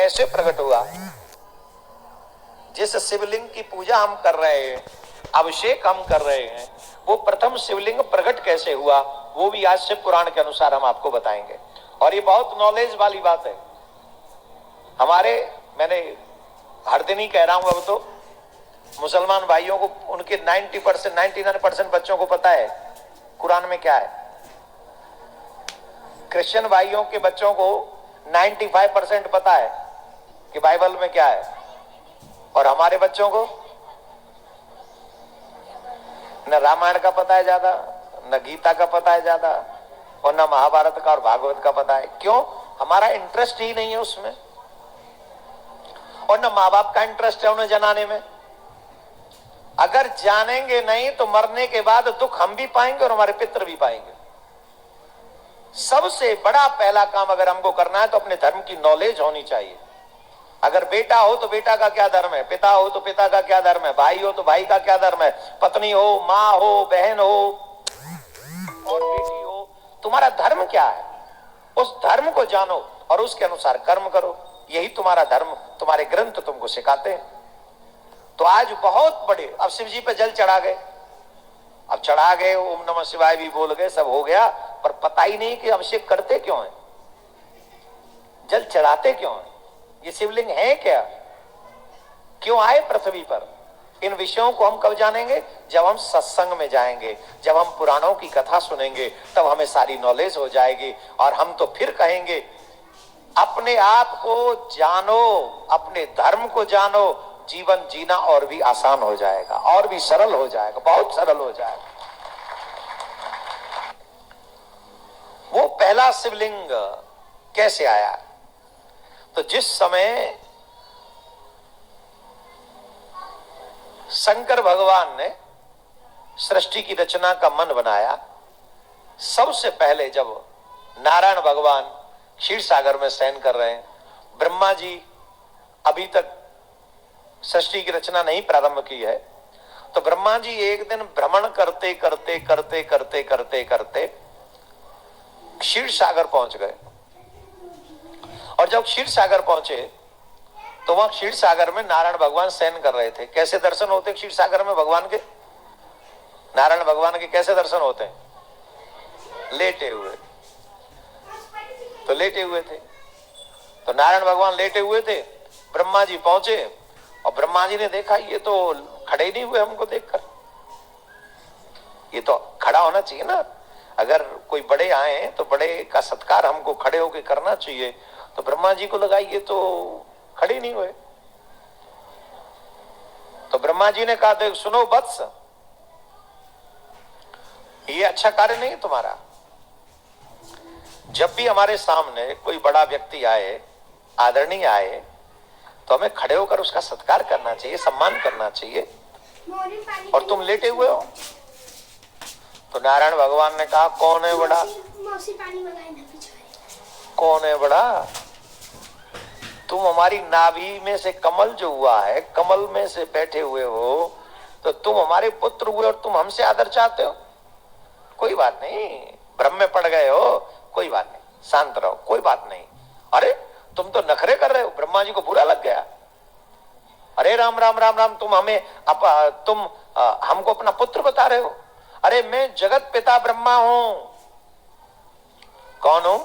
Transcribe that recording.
कैसे प्रकट हुआ? जिस शिवलिंग की पूजा हम कर रहे हैं, अभिषेक हम कर रहे हैं, वो प्रथम शिवलिंग प्रकट कैसे हुआ, वो भी आज से पुराण के अनुसार हम आपको बताएंगे। और ये बहुत नॉलेज वाली बात है। मैंने हर दिन ही कह रहा हूं, अब तो मुसलमान भाइयों को उनके 90% 99% बच्चों को पता है कुरान में क्या है। क्रिश्चियन भाइयों के बच्चों को 95% पता है कि बाइबल में क्या है, और हमारे बच्चों को न रामायण का पता है ज्यादा, न गीता का पता है ज्यादा, और न महाभारत का और भागवत का पता है। क्यों? हमारा इंटरेस्ट ही नहीं है उसमें, और न माँ बाप का इंटरेस्ट है उन्हें जनाने में। अगर जानेंगे नहीं तो मरने के बाद दुख हम भी पाएंगे और हमारे पितर भी पाएंगे। सबसे बड़ा पहला काम अगर हमको करना है तो अपने धर्म की नॉलेज होनी चाहिए। अगर बेटा हो तो बेटा का क्या धर्म है, पिता हो तो पिता का क्या धर्म है, भाई हो तो भाई का क्या धर्म है, पत्नी हो, माँ हो, बहन हो और बेटी हो, तुम्हारा धर्म क्या है, उस धर्म को जानो और उसके अनुसार कर्म करो। यही तुम्हारा धर्म, तुम्हारे ग्रंथ तुमको सिखाते हैं। तो आज बहुत बड़े, अब शिव जी पे जल चढ़ा गए, अब चढ़ा गए, ओम नमः शिवाय भी बोल गए, सब हो गया, पर पता ही नहीं कि अभिषेक करते क्यों है, जल चढ़ाते क्यों है, ये शिवलिंग है क्या, क्यों आए पृथ्वी पर। इन विषयों को हम कब जानेंगे? जब हम सत्संग में जाएंगे, जब हम पुराणों की कथा सुनेंगे, तब हमें सारी नॉलेज हो जाएगी। और हम तो फिर कहेंगे अपने आप को जानो, अपने धर्म को जानो, जीवन जीना और भी आसान हो जाएगा, और भी सरल हो जाएगा, बहुत सरल हो जाएगा। वो पहला शिवलिंग कैसे आया? तो जिस समय शंकर भगवान ने सृष्टि की रचना का मन बनाया, सबसे पहले जब नारायण भगवान क्षीर सागर में शयन कर रहे हैं, ब्रह्मा जी अभी तक सृष्टि की रचना नहीं प्रारंभ की है, तो ब्रह्मा जी एक दिन भ्रमण करते करते करते करते करते करते क्षीर सागर पहुंच गए। और जब क्षीर सागर पहुंचे तो वहां क्षीर सागर में नारायण भगवान शयन कर रहे थे। कैसे दर्शन होते क्षीर सागर में भगवान के? नारायण भगवान के कैसे दर्शन होते हैं? लेटे हुए। तो लेटे हुए थे, तो नारायण भगवान लेटे हुए थे, ब्रह्मा जी पहुंचे और ब्रह्मा जी ने देखा ये तो खड़े ही नहीं हुए हमको देखकर, ये तो खड़ा होना चाहिए ना, अगर कोई बड़े आए तो बड़े का सत्कार हमको खड़े होकर करना चाहिए। तो ब्रह्मा जी को लगा ये तो खड़े नहीं हुए। तो ब्रह्मा जी ने कहा देख सुनो वत्स, ये अच्छा कार्य नहीं है तुम्हारा। जब भी हमारे सामने कोई बड़ा व्यक्ति आए, आदरणीय आए, तो हमें खड़े होकर उसका सत्कार करना चाहिए, सम्मान करना चाहिए, और तुम लेटे हुए हो। तो नारायण भगवान ने कहा कौन है बड़ा, कौन है बड़ा, तुम हमारी नाभि में से कमल जो हुआ है, कमल में से बैठे हुए हो, तो तुम हमारे पुत्र हुए और तुम हमसे आदर चाहते हो। कोई बात नहीं, भ्रम में पड़ गए हो, कोई बात नहीं, शांत रहो, कोई बात नहीं। अरे तुम तो नखरे कर रहे हो। ब्रह्मा जी को बुरा लग गया। अरे राम राम राम राम, तुम हमको अपना पुत्र बता रहे हो। अरे मैं जगत पिता ब्रह्मा हूं। कौन हूं?